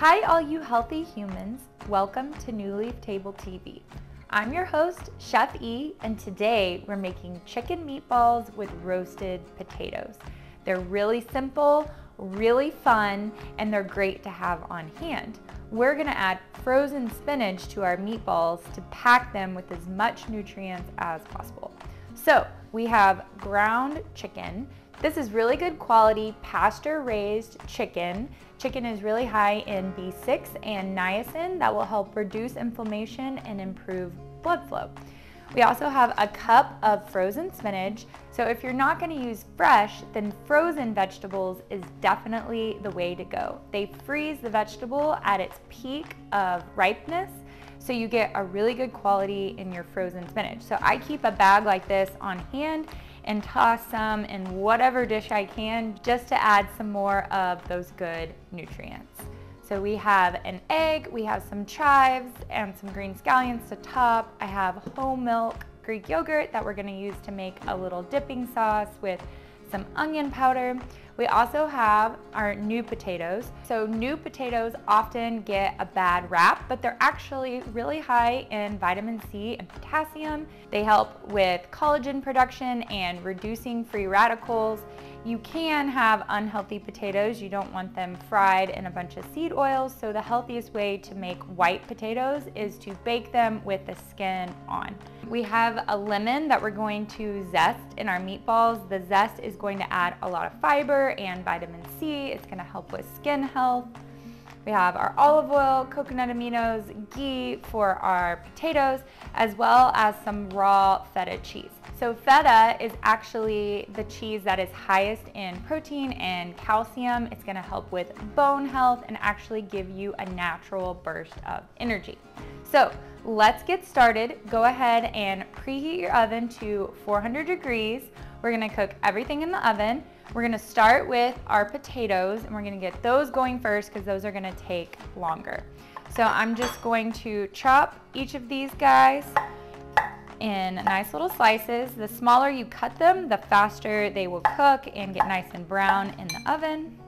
Hi all you healthy humans, welcome to New Leaf Table TV. I'm your host, Chef E, and today we're making chicken meatballs with roasted potatoes. They're really simple, really fun, and they're great to have on hand. We're gonna add frozen spinach to our meatballs to pack them with as much nutrients as possible. So we have ground chicken. This is really good quality pasture-raised chicken. Chicken is really high in B6 and niacin that will help reduce inflammation and improve blood flow. We also have a cup of frozen spinach. So if you're not gonna use fresh, then frozen vegetables is definitely the way to go. They freeze the vegetable at its peak of ripeness, so you get a really good quality in your frozen spinach. So I keep a bag like this on hand and toss some in whatever dish I can just to add some more of those good nutrients. So we have an egg, we have some chives and some green scallions to top. I have whole milk Greek yogurt that we're gonna use to make a little dipping sauce with some onion powder. We also have our new potatoes. So new potatoes often get a bad rap, but they're actually really high in vitamin C and potassium. They help with collagen production and reducing free radicals. You can have unhealthy potatoes. You don't want them fried in a bunch of seed oils. So the healthiest way to make white potatoes is to bake them with the skin on. We have a lemon that we're going to zest in our meatballs. The zest is going to add a lot of fiber and vitamin C. It's gonna help with skin health. We have our olive oil, coconut aminos, ghee for our potatoes, as well as some raw feta cheese. So feta is actually the cheese that is highest in protein and calcium. It's gonna help with bone health and actually give you a natural burst of energy. So let's get started. Go ahead and preheat your oven to 400 degrees. We're gonna cook everything in the oven. We're gonna start with our potatoes and we're gonna get those going first because those are gonna take longer. So I'm just going to chop each of these guys in nice little slices. The smaller you cut them, the faster they will cook and get nice and brown in the oven.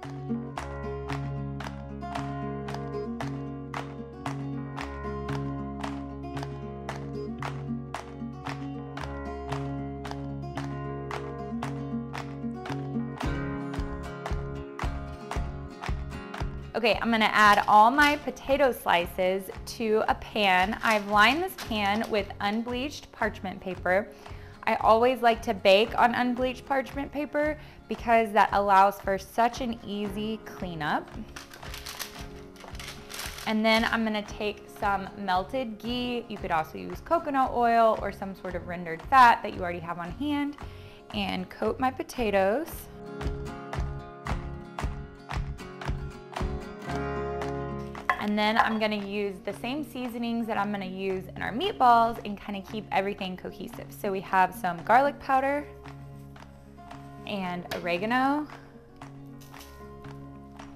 Okay, I'm gonna add all my potato slices to a pan. I've lined this pan with unbleached parchment paper. I always like to bake on unbleached parchment paper because that allows for such an easy cleanup. And then I'm gonna take some melted ghee. You could also use coconut oil or some sort of rendered fat that you already have on hand and coat my potatoes. And then I'm gonna use the same seasonings that I'm gonna use in our meatballs and kind of keep everything cohesive. So we have some garlic powder and oregano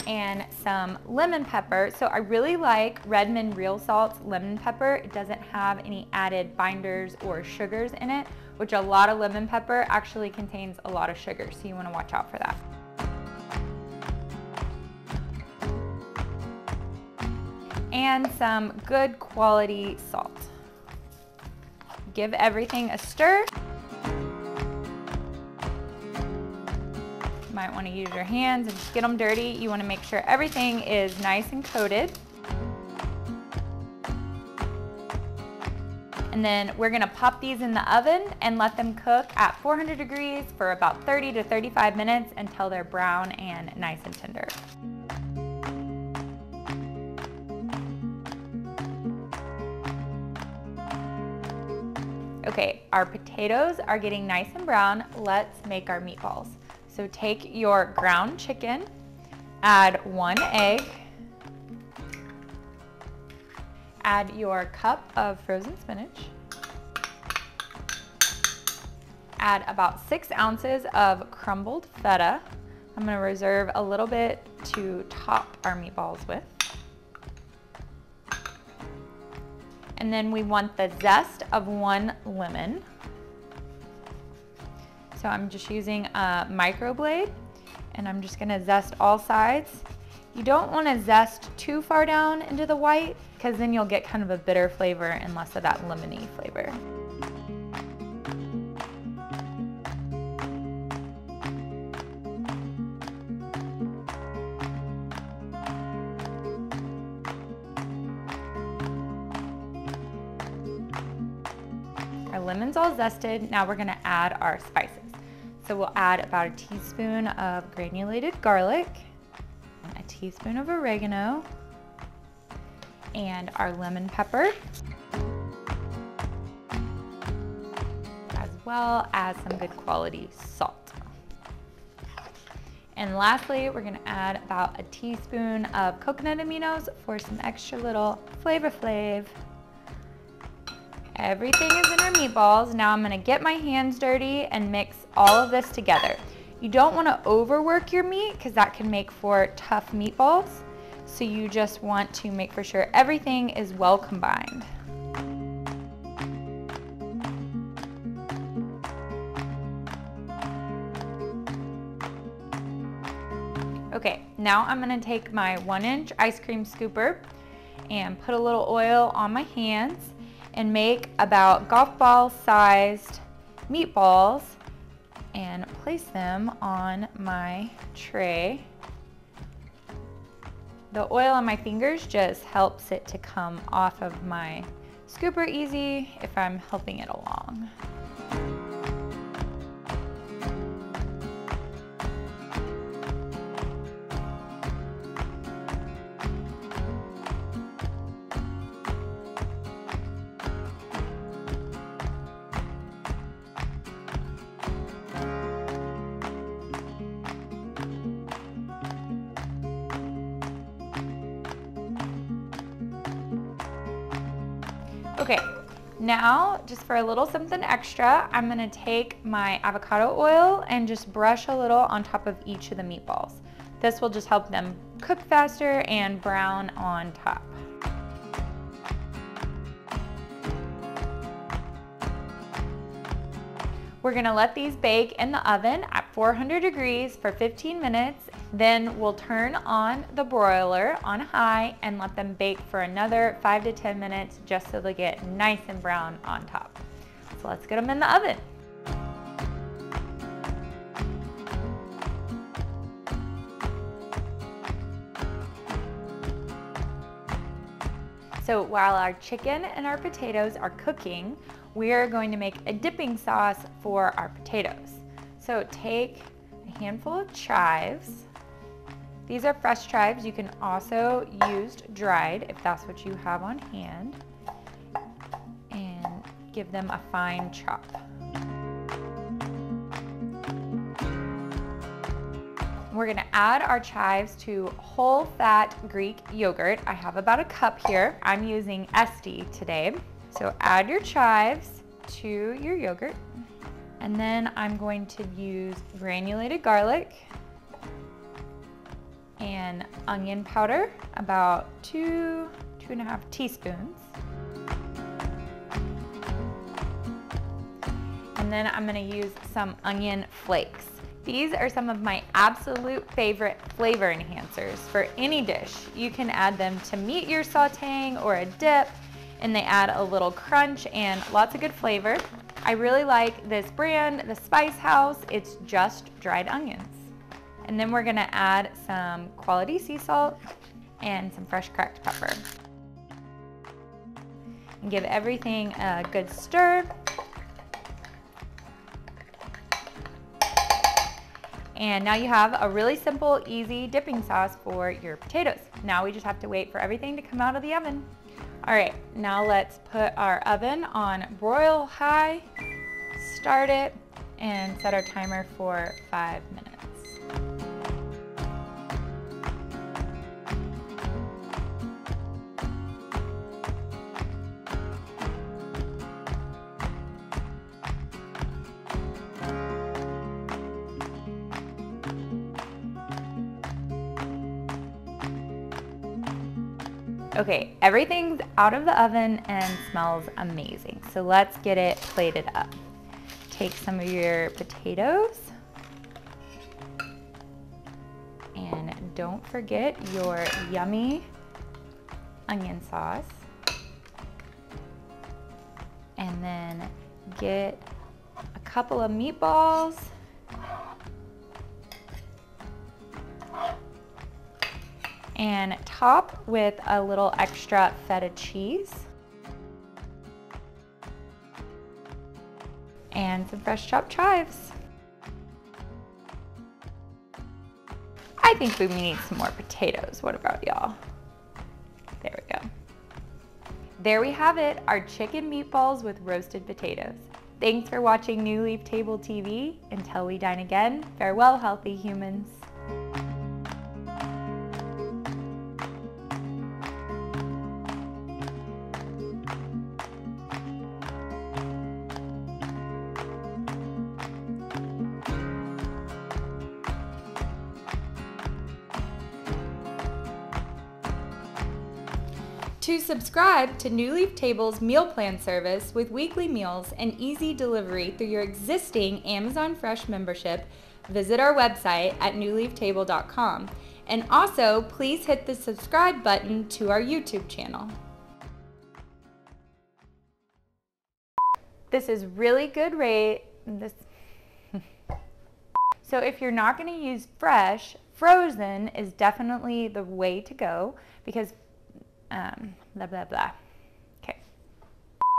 and some lemon pepper. So I really like Redmond Real Salt's lemon pepper. It doesn't have any added binders or sugars in it, which a lot of lemon pepper actually contains a lot of sugar. So you wanna watch out for that. And some good quality salt. Give everything a stir. You might want to use your hands and just get them dirty. You want to make sure everything is nice and coated. And then we're going to pop these in the oven and let them cook at 400 degrees for about 30 to 35 minutes until they're brown and nice and tender. Okay, our potatoes are getting nice and brown. Let's make our meatballs. So take your ground chicken, add 1 egg, add your cup of frozen spinach, add about 6 ounces of crumbled feta. I'm gonna reserve a little bit to top our meatballs with. And then we want the zest of 1 lemon. So I'm just using a microblade and I'm just gonna zest all sides. You don't want to zest too far down into the white because then you'll get kind of a bitter flavor and less of that lemony flavor. Our lemon's all zested. Now we're going to add our spices. So we'll add about a teaspoon of granulated garlic, a teaspoon of oregano, and our lemon pepper, as well as some good quality salt. And lastly, we're gonna add about a teaspoon of coconut aminos for some extra little flavor flav. Everything is in our meatballs. Now I'm gonna get my hands dirty and mix all of this together. You don't wanna overwork your meat because that can make for tough meatballs. So you just want to make for sure everything is well combined. Okay, now I'm gonna take my 1-inch ice cream scooper and put a little oil on my hands and make about golf ball sized meatballs and place them on my tray. The oil on my fingers just helps it to come off of my scooper easy if I'm helping it along. Okay, now just for a little something extra, I'm gonna take my avocado oil and just brush a little on top of each of the meatballs. This will just help them cook faster and brown on top. We're gonna let these bake in the oven at 400 degrees for 15 minutes. Then we'll turn on the broiler on high and let them bake for another 5 to 10 minutes just so they get nice and brown on top. So let's get them in the oven. So while our chicken and our potatoes are cooking, we are going to make a dipping sauce for our potatoes. So take a handful of chives. These are fresh chives. You can also use dried if that's what you have on hand, and give them a fine chop. We're gonna add our chives to whole fat Greek yogurt. I have about a cup here. I'm using Esti today. So add your chives to your yogurt. And then I'm going to use granulated garlic and onion powder, about 2.5 teaspoons. And then I'm gonna use some onion flakes. These are some of my absolute favorite flavor enhancers for any dish. You can add them to meat you're sauteing or a dip, and they add a little crunch and lots of good flavor. I really like this brand, the Spice House. It's just dried onions. And then we're gonna add some quality sea salt and some fresh cracked pepper. And give everything a good stir. And now you have a really simple, easy dipping sauce for your potatoes. Now we just have to wait for everything to come out of the oven. All right, now let's put our oven on broil high, start it, and set our timer for 5 minutes. Okay, everything's out of the oven and smells amazing. So let's get it plated up. Take some of your potatoes and don't forget your yummy onion sauce. And then get a couple of meatballs. And top with a little extra feta cheese. And some fresh chopped chives. I think we need some more potatoes. What about y'all? There we go. There we have it, our chicken meatballs with roasted potatoes. Thanks for watching New Leaf Table TV. Until we dine again, farewell, healthy humans. To subscribe to New Leaf Table's meal plan service with weekly meals and easy delivery through your existing Amazon Fresh membership, visit our website at newleaftable.com. And also, please hit the subscribe button to our YouTube channel. This is really good rate. So if you're not going to use fresh, frozen is definitely the way to go because blah, blah, blah.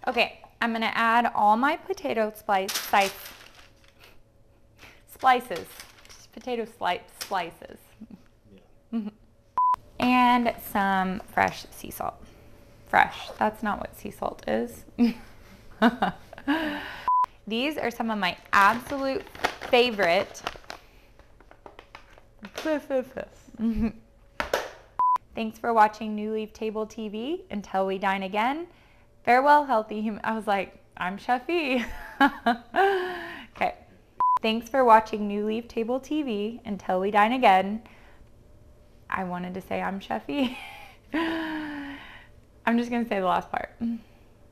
Okay, I'm gonna add all my potato slices. Potato slices. Yeah. And some fresh sea salt. Fresh, that's not what sea salt is. These are some of my absolute favorite. Thanks for watching New Leaf Table TV. Until we dine again, farewell, healthy human. I was like, I'm Chef E. Okay. Thanks for watching New Leaf Table TV. Until we dine again. I wanted to say I'm Chef E. I'm just going to say the last part.